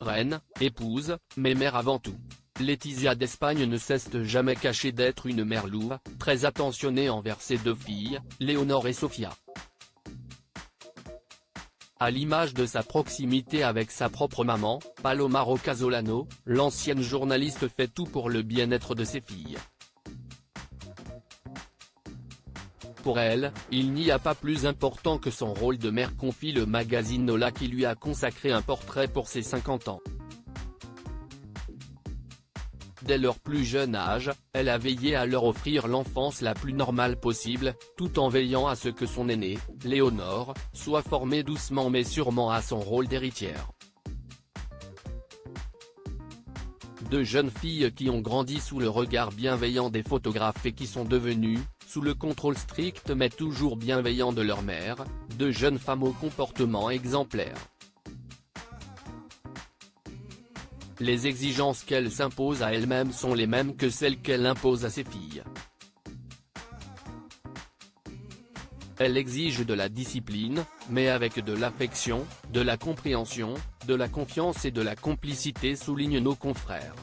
Reine, épouse, mais mère avant tout. Letizia d'Espagne ne cesse de jamais cacher d'être une mère louve, très attentionnée envers ses deux filles, Léonore et Sofia. À l'image de sa proximité avec sa propre maman, Paloma Rocasolano, l'ancienne journaliste fait tout pour le bien-être de ses filles. Pour elle, il n'y a pas plus important que son rôle de mère, confie le magazine Nola qui lui a consacré un portrait pour ses 50 ans. Dès leur plus jeune âge, elle a veillé à leur offrir l'enfance la plus normale possible, tout en veillant à ce que son aînée, Léonore, soit formée doucement mais sûrement à son rôle d'héritière. Deux jeunes filles qui ont grandi sous le regard bienveillant des photographes et qui sont devenues, sous le contrôle strict mais toujours bienveillant de leur mère, deux jeunes femmes au comportement exemplaire. Les exigences qu'elle s'impose à elle-même sont les mêmes que celles qu'elle impose à ses filles. Elle exige de la discipline, mais avec de l'affection, de la compréhension, de la confiance et de la complicité, soulignent nos confrères.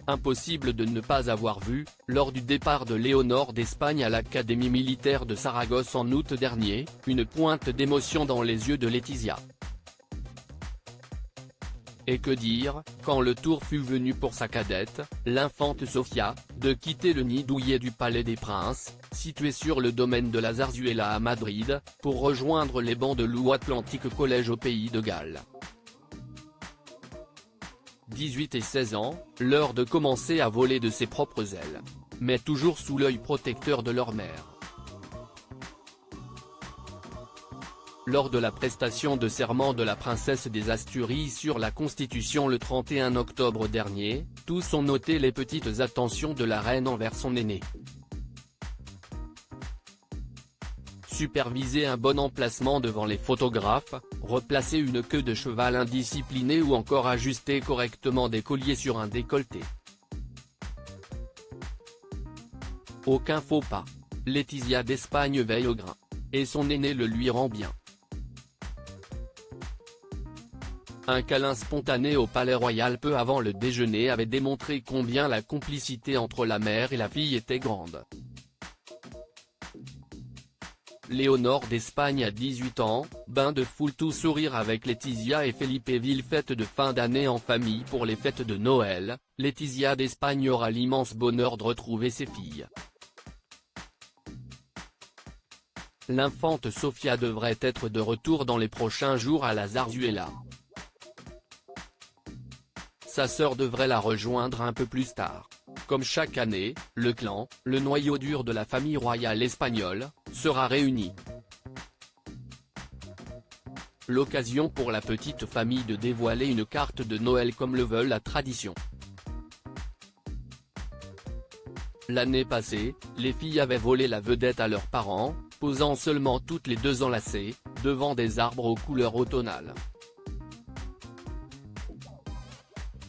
Impossible de ne pas avoir vu, lors du départ de Léonore d'Espagne à l'Académie militaire de Saragosse en août dernier, une pointe d'émotion dans les yeux de Letizia. Et que dire, quand le tour fut venu pour sa cadette, l'infante Sofia, de quitter le nid douillet du Palais des Princes, situé sur le domaine de la Zarzuela à Madrid, pour rejoindre les bancs de l'Ouatlantique College au pays de Galles. 18 et 16 ans, l'heure de commencer à voler de ses propres ailes. Mais toujours sous l'œil protecteur de leur mère. Lors de la prestation de serment de la princesse des Asturies sur la Constitution le 31 octobre dernier, tous ont noté les petites attentions de la reine envers son aîné. Superviser un bon emplacement devant les photographes, replacer une queue de cheval indisciplinée ou encore ajuster correctement des colliers sur un décolleté. Aucun faux pas. Letizia d'Espagne veille au grain. Et son aîné le lui rend bien. Un câlin spontané au Palais Royal peu avant le déjeuner avait démontré combien la complicité entre la mère et la fille était grande. Léonore d'Espagne a 18 ans, bain de foule tout sourire avec Letizia et Felipe, fête de fin d'année en famille pour les fêtes de Noël. Letizia d'Espagne aura l'immense bonheur de retrouver ses filles. L'infante Sofia devrait être de retour dans les prochains jours à la Zarzuela. Sa sœur devrait la rejoindre un peu plus tard. Comme chaque année, le clan, le noyau dur de la famille royale espagnole, sera réuni. L'occasion pour la petite famille de dévoiler une carte de Noël comme le veut la tradition. L'année passée, les filles avaient volé la vedette à leurs parents, posant seulement toutes les deux enlacées, devant des arbres aux couleurs automnales.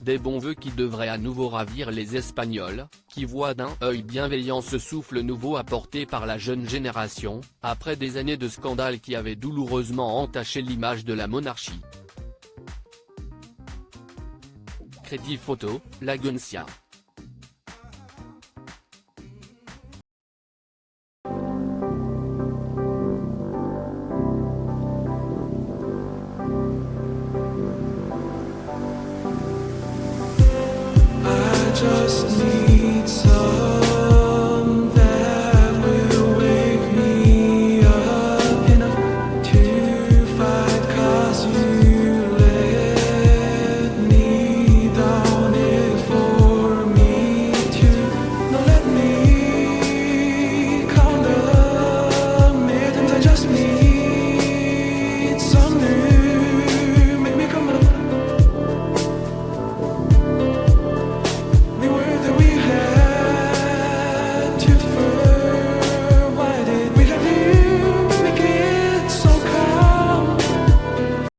Des bons vœux qui devraient à nouveau ravir les Espagnols, qui voient d'un œil bienveillant ce souffle nouveau apporté par la jeune génération, après des années de scandales qui avaient douloureusement entaché l'image de la monarchie. Crédit photo, l'Agencia. Just need